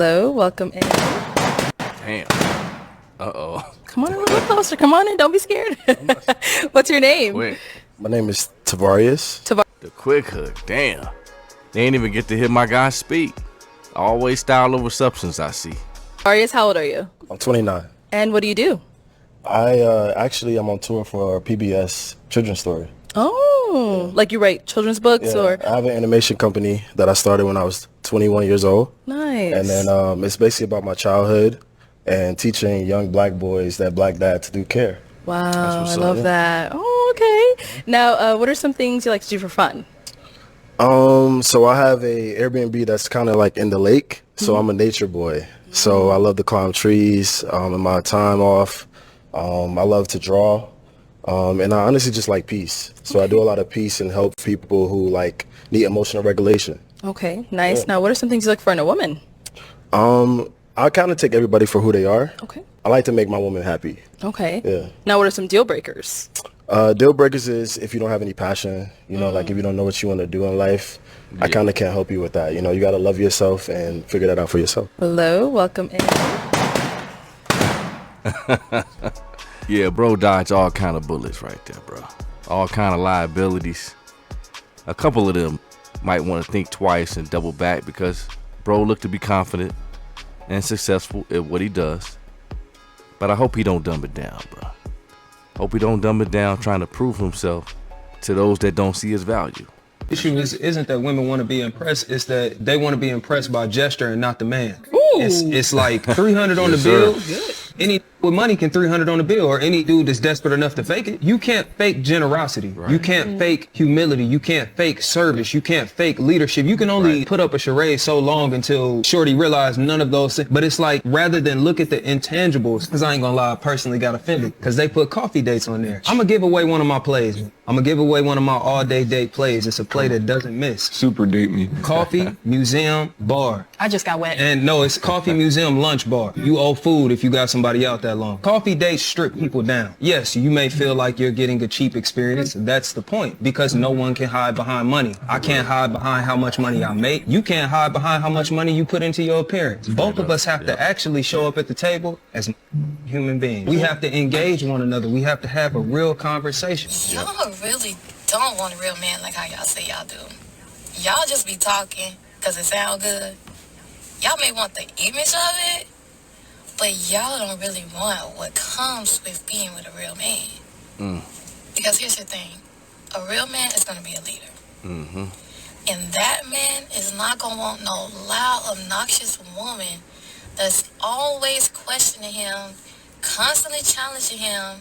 Hello, welcome in. Damn. Uh-oh. Come on in a little closer. Come on in. Don't be scared. What's your name? Quick. My name is Tavarius. The quick hook. Damn. They ain't even get to hear my guy speak. Always style over substance, I see. Arias, how old are you? I'm 29. And what do you do? I'm on tour for PBS Children's Story. Oh, like you write children's books or? I have an animation company that I started when I was 21 years old. Nice. And then it's basically about my childhood and teaching young black boys that black dad to do care. Wow, I love that. Oh, okay. Now, what are some things you like to do for fun? So I have a Airbnb that's kind of like in the lake. So I'm a nature boy. So I love to climb trees in my time off. I love to draw. And I honestly just like peace. So I do a lot of peace and help people who like need emotional regulation. Okay, nice. Yeah. Now, what are some things you look for in a woman? I kind of take everybody for who they are. Okay. I like to make my woman happy. Okay. Yeah. Now, what are some deal breakers? Deal breakers is if you don't have any passion, like if you don't know what you want to do in life, I kind of can't help you with that. You got to love yourself and figure that out for yourself. Hello, welcome in. Yeah, bro dodged all kind of bullets right there, bro. All kind of liabilities. A couple of them might want to think twice and double back because bro looked to be confident and successful at what he does. But I hope he don't dumb it down, bro. Hope he don't dumb it down trying to prove himself to those that don't see his value. The issue isn't that women want to be impressed, it's that they want to be impressed by gesture and not the man. It's like 300 on the bill. Any with money can 300 on the bill, or any dude that's desperate enough to fake it. You can't fake generosity. Right. You can't fake humility. You can't fake service. You can't fake leadership. You can only put up a charade so long until shorty realize none of those things. But it's like, rather than look at the intangibles, because I ain't gonna lie, I personally got offended because they put coffee dates on there. I'm gonna give away one of my plays. I'm gonna give away one of my all-day date plays. It's a play that doesn't miss. Super date me. Coffee, museum, bar. I just got wet. And no, it's coffee, museum, lunch, bar. You owe food if you got somebody out that long. Coffee dates strip people down. Yes, you may feel like you're getting a cheap experience. That's the point, because no one can hide behind money. I can't hide behind how much money I make. You can't hide behind how much money you put into your appearance. Both of us have to actually show up at the table as human beings. We have to engage one another. We have to have a real conversation. Y'all really don't want a real man like how y'all say y'all do. Y'all just be talking because it sound good. Y'all may want the image of it, but y'all don't really want what comes with being with a real man. Because here's the thing. A real man is going to be a leader. Mm-hmm. And that man is not going to want no loud, obnoxious woman that's always questioning him, constantly challenging him.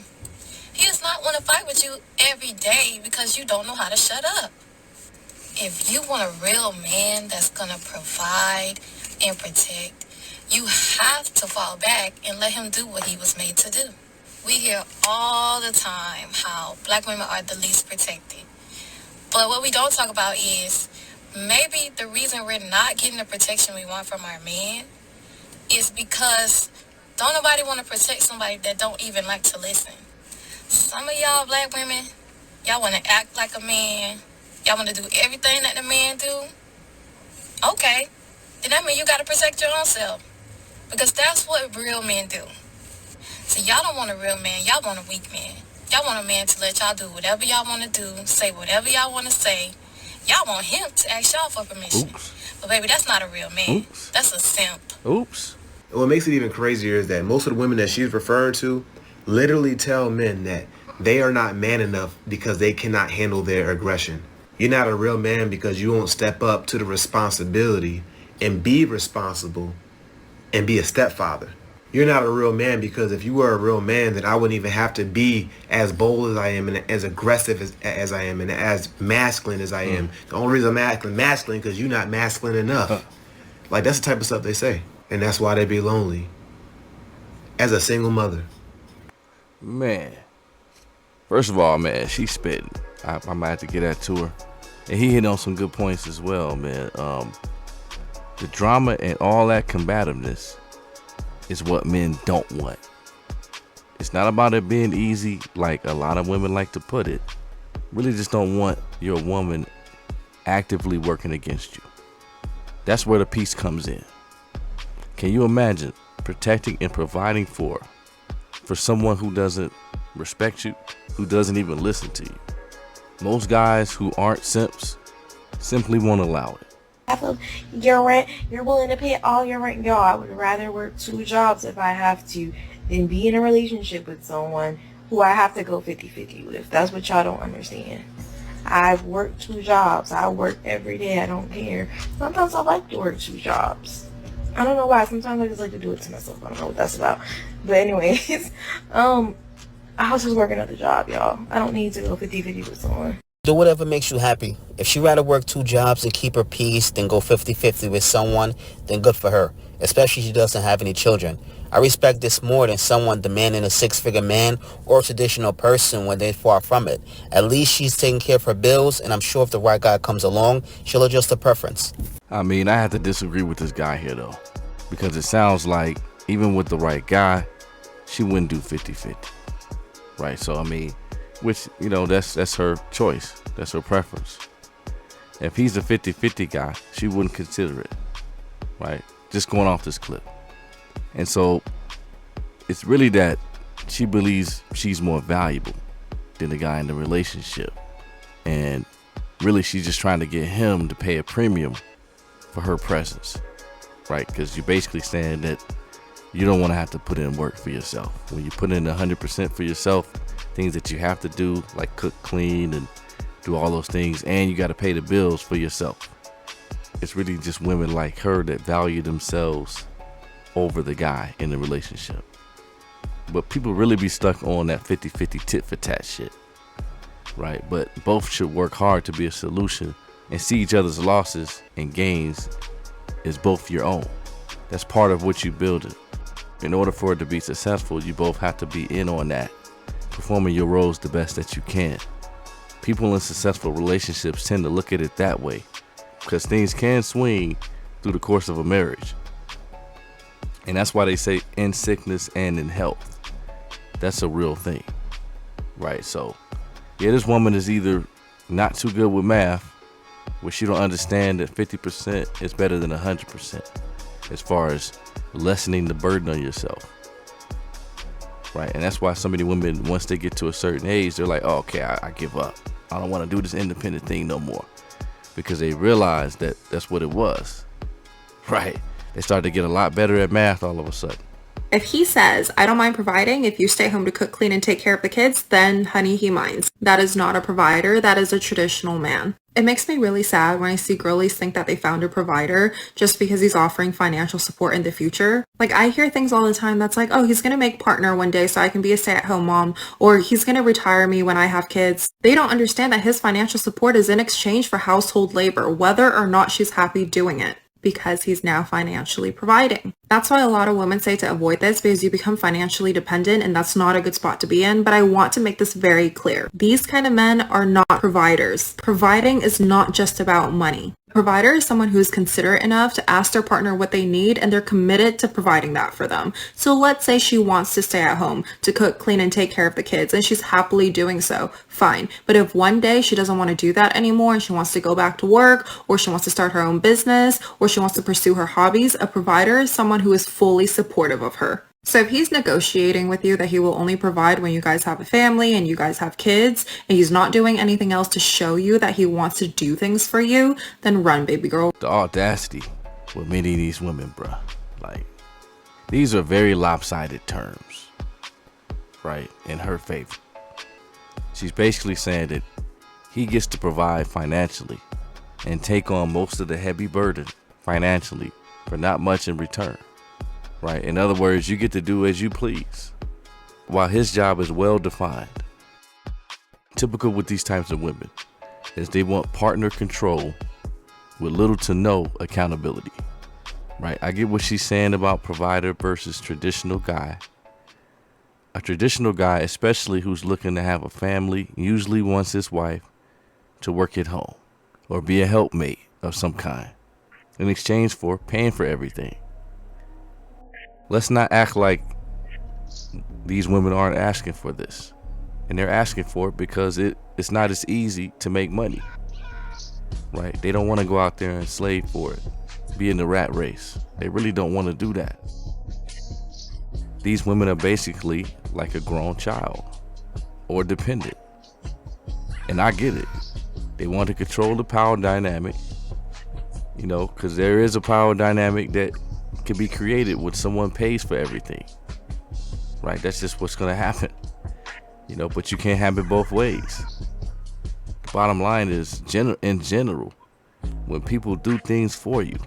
He does not want to fight with you every day because you don't know how to shut up. If you want a real man that's going to provide and protect, you have to fall back and let him do what he was made to do. We hear all the time how black women are the least protected. But what we don't talk about is maybe the reason we're not getting the protection we want from our men is because don't nobody want to protect somebody that don't even like to listen. Some of y'all black women, y'all want to act like a man. Y'all want to do everything that the man do. Okay, then that means you got to protect your own self. Because that's what real men do. So y'all don't want a real man. Y'all want a weak man. Y'all want a man to let y'all do whatever y'all want to do, say whatever y'all want to say. Y'all want him to ask y'all for permission. Oops. But baby, that's not a real man. Oops. That's a simp. Oops. What makes it even crazier is that most of the women that she's referring to literally tell men that they are not man enough because they cannot handle their aggression. You're not a real man because you won't step up to the responsibility and be responsible and be a stepfather. You're not a real man because if you were a real man, then I wouldn't even have to be as bold as I am and as aggressive as I am and as masculine as I am. The only reason I'm masculine because you're not masculine enough. Like, that's the type of stuff they say. And that's why they be lonely as a single mother. Man. First of all, man, she's spitting. I might have to get that to her. And he hit on some good points as well, man. The drama and all that combativeness is what men don't want. It's not about it being easy like a lot of women like to put it. Really just don't want your woman actively working against you. That's where the peace comes in. Can you imagine protecting and providing for someone who doesn't respect you, who doesn't even listen to you? Most guys who aren't simps simply won't allow it. Half of your rent, you're willing to pay all your rent. Yo, I would rather work 2 jobs if I have to than be in a relationship with someone who I have to go 50-50 with. That's what y'all don't understand. I've worked 2 jobs. I work every day. I don't care. Sometimes I like to work 2 jobs. I don't know why. Sometimes I just like to do it to myself. I don't know what that's about. But anyways, I was just working another job, y'all. I don't need to go 50-50 with someone. Do whatever makes you happy. If she'd rather work 2 jobs and keep her peace than go 50-50 with someone, then good for her, especially if she doesn't have any children. I respect this more than someone demanding a 6-figure man or a traditional person when they're far from it. At least she's taking care of her bills, and I'm sure if the right guy comes along, she'll adjust her preference. I mean, I have to disagree with this guy here, though, because it sounds like even with the right guy, she wouldn't do 50-50, right? So, I mean, which, you know, that's her choice. That's her preference. If he's a 50-50 guy, she wouldn't consider it, right? Just going off this clip. And so it's really that she believes she's more valuable than the guy in the relationship. And really, she's just trying to get him to pay a premium for her presence, right? Because you're basically saying that you don't want to have to put in work for yourself. When you put in 100% for yourself, things that you have to do, like cook, clean, and do all those things, and you got to pay the bills for yourself. It's really just women like her that value themselves over the guy in the relationship. But people really be stuck on that 50-50 tit for tat shit, right? But both should work hard to be a solution and see each other's losses and gains as both your own. That's part of what you building. In order for it to be successful, you both have to be in on that, performing your roles the best that you can. People in successful relationships tend to look at it that way, because things can swing through the course of a marriage. And that's why they say in sickness and in health. That's a real thing, right? So, yeah, this woman is either not too good with math, where she don't understand that 50% is better than 100% as far as lessening the burden on yourself, right? And that's why so many women, once they get to a certain age, they're like, oh, okay, I give up. I don't want to do this independent thing no more, because they realize that that's what it was, right? They start to get a lot better at math all of a sudden. If he says, I don't mind providing, if you stay home to cook, clean, and take care of the kids, then honey, he minds. That is not a provider. That is a traditional man. It makes me really sad when I see girlies think that they found a provider just because he's offering financial support in the future. Like, I hear things all the time that's like, oh, he's going to make partner one day so I can be a stay-at-home mom, or he's going to retire me when I have kids. They don't understand that his financial support is in exchange for household labor, whether or not she's happy doing it, because he's now financially providing. That's why a lot of women say to avoid this, because you become financially dependent, and that's not a good spot to be in. But I want to make this very clear. These kind of men are not providers. Providing is not just about money. A provider is someone who is considerate enough to ask their partner what they need, and they're committed to providing that for them. So let's say she wants to stay at home to cook, clean, and take care of the kids, and she's happily doing so. Fine. But if one day she doesn't want to do that anymore and she wants to go back to work, or she wants to start her own business, or she wants to pursue her hobbies, a provider is someone who is fully supportive of her. So if he's negotiating with you that he will only provide when you guys have a family and you guys have kids, and he's not doing anything else to show you that he wants to do things for you, then run, baby girl. The audacity with many of these women, bruh. Like, these are very lopsided terms, right, in her favor. She's basically saying that he gets to provide financially and take on most of the heavy burden financially for not much in return. Right? In other words, you get to do as you please, while his job is well defined. Typical with these types of women is they want partner control with little to no accountability. Right? I get what she's saying about provider versus traditional guy. A traditional guy, especially who's looking to have a family, usually wants his wife to work at home or be a helpmate of some kind in exchange for paying for everything. Let's not act like these women aren't asking for this. And they're asking for it because it's not as easy to make money, right? They don't want to go out there and slave for it. be in the rat race. They really don't want to do that. These women are basically like a grown child or dependent. And I get it. They want to control the power dynamic, you know, because there is a power dynamic that can be created when someone pays for everything. Right? That's just what's going to happen. You know, but you can't have it both ways. The bottom line is, in general, when people do things for you,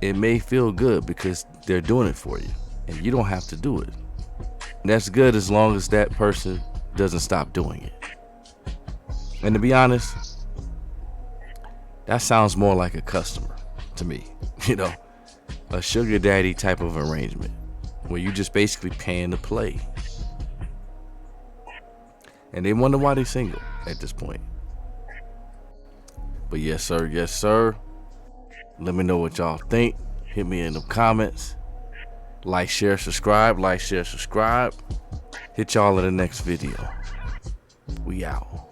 it may feel good because they're doing it for you, and you don't have to do it. And that's good as long as that person doesn't stop doing it. And to be honest, that sounds more like a customer to me. You know, a sugar daddy type of arrangement where you just basically paying to play. And they wonder why they're single at this point. But yes, sir. Yes, sir. Let me know what y'all think. Hit me in the comments. Like, share, subscribe. Like, share, subscribe. Hit y'all in the next video. We out.